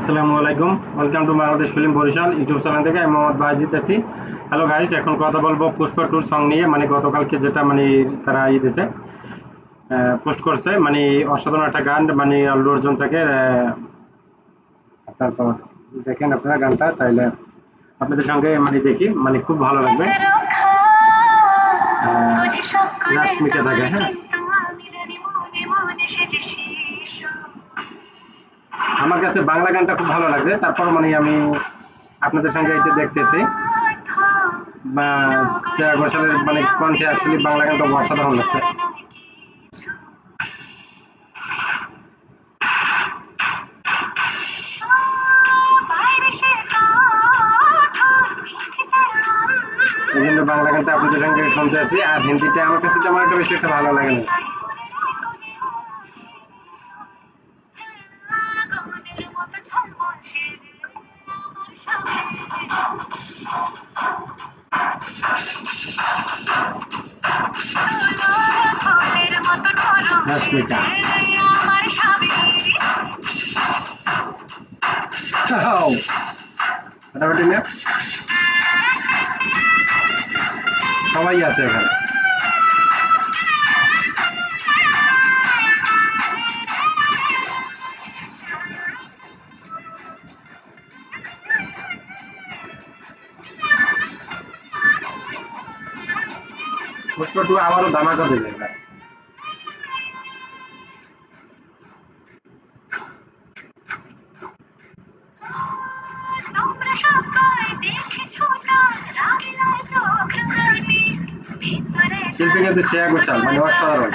আসসালামু আলাইকুম, welcome to Bangladesh film Barishal YouTube channel থেকে। আমি মোহাম্মদ বাজিদ আছি। হ্যালো গাইস, এখন কথা বলবো পুষ্পা টুর সং নিয়ে। গতকালকে যেটা তারা দিয়েছে, পোস্ট করছে, অসাধারণ একটা গান, আল্লু অর্জুন থেকে। তারপর দেখেন আপনারা গানটা, তাইলে আপনাদের সঙ্গে দেখি, খুব ভালো লাগবে। রাশমিকা থাকে, হ্যাঁ। আমার কাছে বাংলা গানটা খুব ভালো লাগছে, তারপর আমি আপনাদের সঙ্গে এটা দেখতেছি। বা শ্রেয়া ঘোষালের কণ্ঠে আসলে বাংলা গানটা অসাধারণ লাগছে। এই জন্য বাংলা গানটা আপনাদের সঙ্গে শুনতে আছি। আর হিন্দিটা আমার কাছে তেমন একটা বেশি একটা ভালো লাগে না। রাশমিকা ফাটাফাটি না, সবাই আছে এখানে। পুষ্পা টু আবারও ধামাকা দেবে। শিল্পী কিন্তু শ্রেয়া ঘোষাল, অসাধারণ।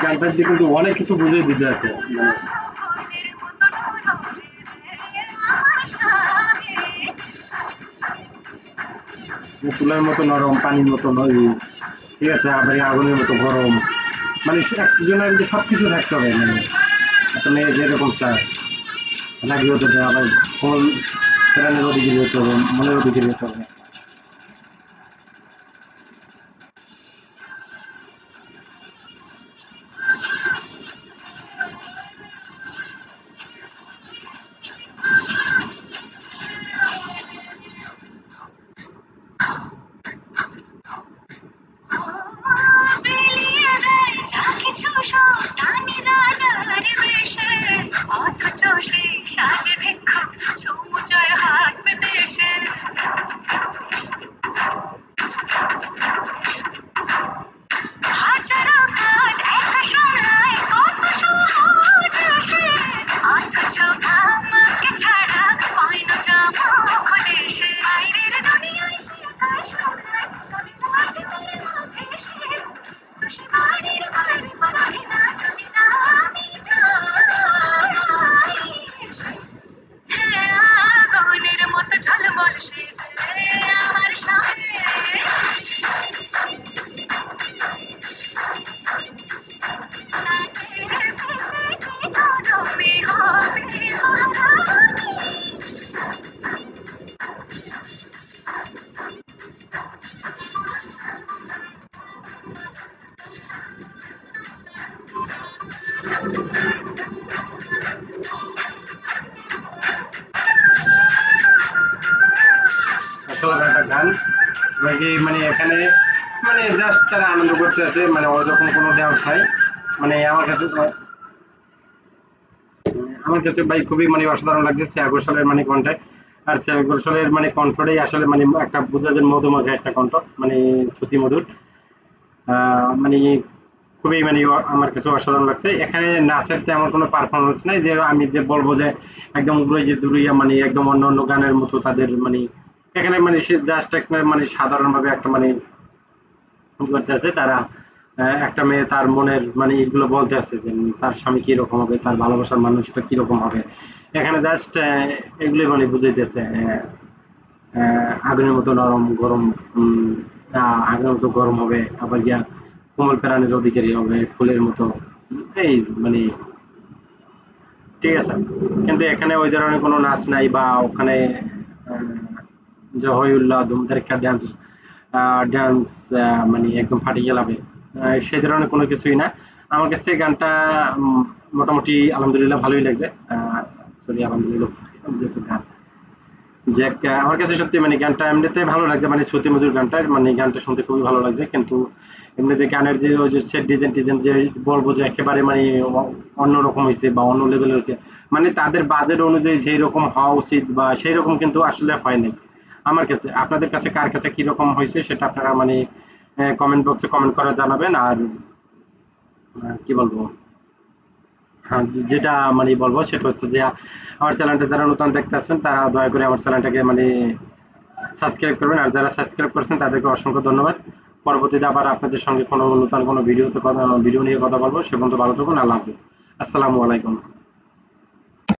গানটার দিকে কিন্তু অনেক কিছু বুঝিয়ে দিতে আছে। তুলার মতো নরম, পানির মতো নদী, ঠিক আছে, আবার আগুনের মতো গরম। একজনের সবকিছু থাকতে হবে। একটা মেয়ে যেরকম চায় রাগি হতে হবে, আবার কোমল প্রাণের ওদিকে যেতে হবে, মনের ওদিকে যেতে হবে। একটা গান এখানে জাস্ট তারা আনন্দ করতে আছে, ওরকম কোনো ডান্স নাই। আমার কাছে ভাই খুবই অসাধারণ লাগছে শ্রেয়া ঘোষালের কণ্ঠে। আর শ্রেয়া ঘোষালের কণ্ঠটাই আসলে একটা বোঝা যায় মধুমাখা একটা কণ্ঠ, শ্রুতি মধুর। মানে খুবই আমার কাছে অসাধারণ লাগছে। এখানে নাচের তেমন কোনো পারফরমেন্স নাই যে আমি যে বলবো যে একদম উড়ে যে দুরিয়া, একদম অন্য অন্য গানের মতো তাদের এখানে সে জাস্ট একটা সাধারণভাবে একটা করতে আছে তারা। একটা মেয়ে তার মনের মানে এগুলো বলতে আছে যে তার স্বামী কিরকম হবে, তার ভালোবাসার মানুষটা কিরকম হবে। এখানে জাস্ট এগুলোই মানে বুঝাইতেছে আগুনের মতো নরম গরম, উম, আগুনের মতো গরম হবে, আবার গিয়া কোমল প্রাণের অধিকারী হবে ফুলের মতো। এই মানে ঠিক আছে, কিন্তু এখানে ওই ধরনের কোনো নাচ নাই বা ওখানে আহ, যে হই উল্লাহ ধুমধার একটা ডান্স ডান্স মানে একদম ফাটিয়ে গেলাবে সেই ধরনের কোনো কিছুই না। আমার কাছে গানটা মোটামুটি আলহামদুলিল্লাহ ভালোই লাগছে। সরি আলহামদুলিল্লাহ যেহেতু গান যে আমার কাছে সত্যি মানে গানটা এমনিতে ভালো লাগছে, মানে শ্রুতি মধুর গানটা, মানে গানটা শুনতে খুবই ভালো লাগছে। কিন্তু এমনি যে গানের যে ওই যে সেট ডিজাইন টিজাইন যে বলবো যে একেবারে মানে অন্যরকম হয়েছে বা অন্য লেভেল হয়েছে, মানে তাদের বাজেট অনুযায়ী যেই রকম হওয়া উচিত বা সেই রকম কিন্তু আসলে হয় নাই আমার কাছে। আপনাদের কাছে কার কাছে কি রকম হয়েছে সেটা আপনারা মানে কমেন্ট বক্সে কমেন্ট করে জানাবেন। আর কি বলবো, হ্যাঁ, যেটা মানে বলবো সেটা হচ্ছে যে আমার চ্যানেলটা যারা নতুন দেখতে আসছেন তারা দয়া করে আমার চ্যানেলটাকে মানে সাবস্ক্রাইব করবেন, আর যারা সাবস্ক্রাইব করেছেন তাদেরকে অসংখ্য ধন্যবাদ। পরবর্তীতে আবার আপনাদের সঙ্গে কোনো নতুন কোনো ভিডিও নিয়ে কথা বলবো। সে পর্যন্ত ভালো থাকুন। আল্লাহ হাফিজ। আসসালামু আলাইকুম।